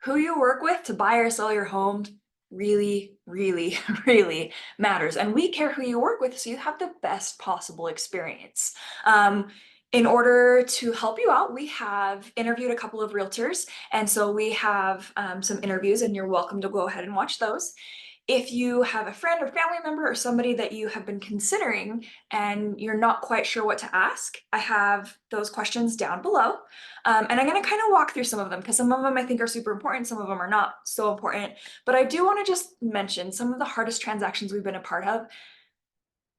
Who you work with to buy or sell your home really, really, really matters. And we care who you work with so you have the best possible experience. In order to help you out, we have interviewed a couple of realtors. And so we have some interviews, and you're welcome to go ahead and watch those. If you have a friend or family member or somebody that you have been considering and you're not quite sure what to ask, I have those questions down below. And I'm going to kind of walk through some of them because some of them I think are super important, some of them are not so important. But I do want to just mention some of the hardest transactions we've been a part of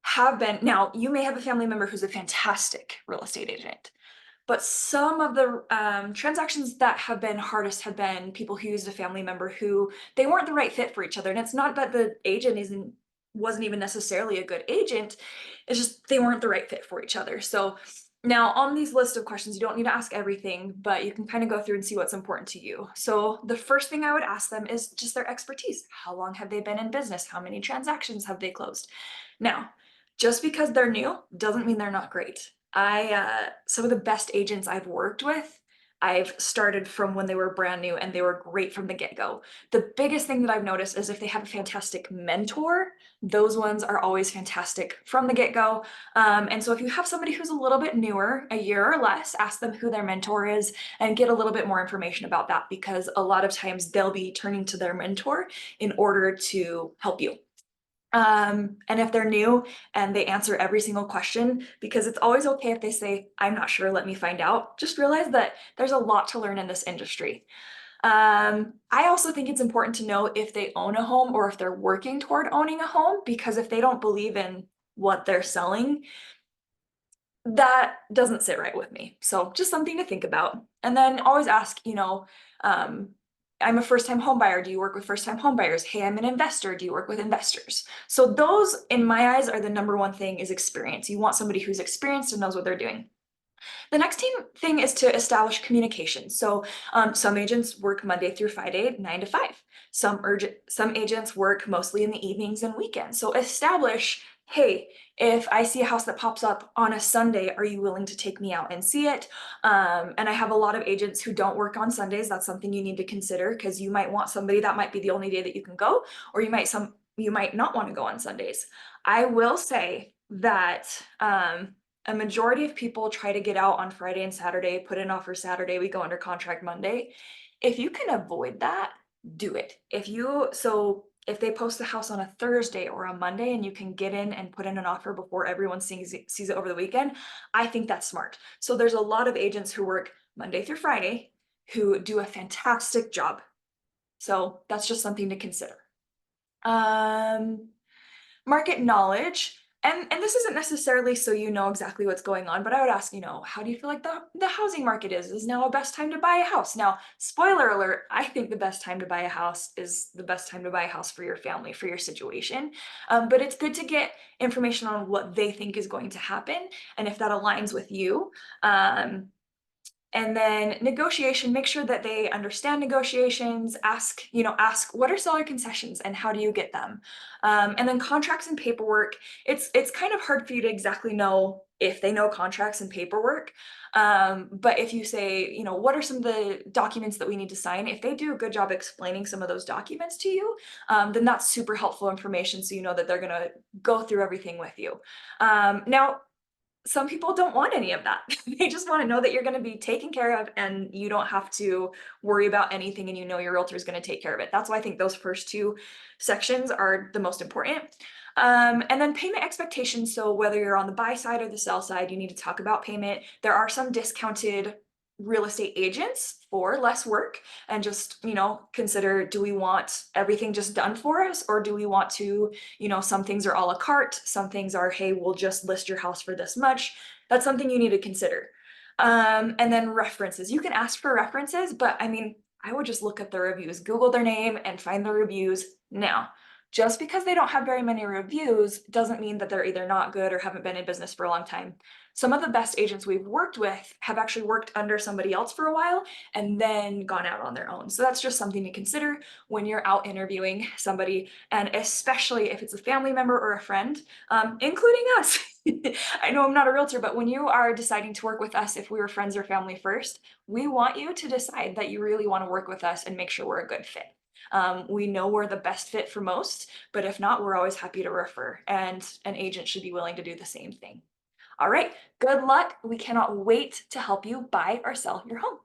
have been. Now, you may have a family member who's a fantastic real estate agent. But some of the transactions that have been hardest have been people who used a family member who they weren't the right fit for each other. And it's not that the agent wasn't even necessarily a good agent. It's just they weren't the right fit for each other. So now on these list of questions, you don't need to ask everything, but you can kind of go through and see what's important to you. So the first thing I would ask them is just their expertise. How long have they been in business? How many transactions have they closed? Now, just because they're new doesn't mean they're not great. Some of the best agents I've worked with, I've started from when they were brand new and they were great from the get-go. The biggest thing that I've noticed is if they have a fantastic mentor, those ones are always fantastic from the get-go. And so if you have somebody who's a little bit newer, a year or less, ask them who their mentor is and get a little bit more information about that, because a lot of times they'll be turning to their mentor in order to help you. And if they're new and they answer every single question, because it's always okay if they say, I'm not sure, let me find out, just realize that there's a lot to learn in this industry. I also think it's important to know if they own a home or if they're working toward owning a home, because if they don't believe in what they're selling, that doesn't sit right with me. So just something to think about. And then always ask, um, I'm a first-time home buyer. Do you work with first-time home buyers? Hey, I'm an investor. Do you work with investors? So those, in my eyes, are the number one thing is experience. You want somebody who's experienced and knows what they're doing. The next thing is to establish communication. So some agents work Monday through Friday, 9 to 5. Some agents work mostly in the evenings and weekends. So establish, hey, if I see a house that pops up on a Sunday, are you willing to take me out and see it? And I have a lot of agents who don't work on Sundays. That's something you need to consider, because you might want somebody that might be the only day that you can go, or you might not want to go on Sundays. I will say that a majority of people try to get out on Friday and Saturday, put in offer Saturday, we go under contract Monday. If you can avoid that, do it. If they post the house on a Thursday or a Monday and you can get in and put in an offer before everyone sees it over the weekend, I think that's smart. So there's a lot of agents who work Monday through Friday who do a fantastic job. So that's just something to consider. Um, Market knowledge. And this isn't necessarily so you know exactly what's going on, but I would ask, how do you feel like the housing market is? Is now a best time to buy a house? Now, spoiler alert, I think the best time to buy a house is the best time to buy a house for your family, for your situation. But it's good to get information on what they think is going to happen and if that aligns with you. And then negotiation, make sure that they understand negotiations, ask what are seller concessions and how do you get them? And then contracts and paperwork, it's kind of hard for you to exactly know if they know contracts and paperwork. But if you say, what are some of the documents that we need to sign? If they do a good job explaining some of those documents to you, then that's super helpful information, so you know that they're gonna go through everything with you. Now, some people don't want any of that. They just want to know that you're going to be taken care of and you don't have to worry about anything, and your realtor is going to take care of it. That's why I think those first two sections are the most important. And then payment expectations. So whether you're on the buy side or the sell side, you need to talk about payment. There are some discounted real estate agents for less work, and just, consider, do we want everything just done for us, or do we want to, some things are a la carte, some things are, hey, we'll just list your house for this much. That's something you need to consider. And then references. You can ask for references, but I would just look at the reviews, Google their name and find the reviews. Now, just because they don't have very many reviews doesn't mean that they're either not good or haven't been in business for a long time. Some of the best agents we've worked with have actually worked under somebody else for a while and then gone out on their own. So that's just something to consider when you're out interviewing somebody, and especially if it's a family member or a friend, including us. I know I'm not a realtor, but when you are deciding to work with us, if we were friends or family first, we want you to decide that you really want to work with us and make sure we're a good fit. We know we're the best fit for most, but if not, we're always happy to refer, and an agent should be willing to do the same thing. All right, good luck. We cannot wait to help you buy or sell your home.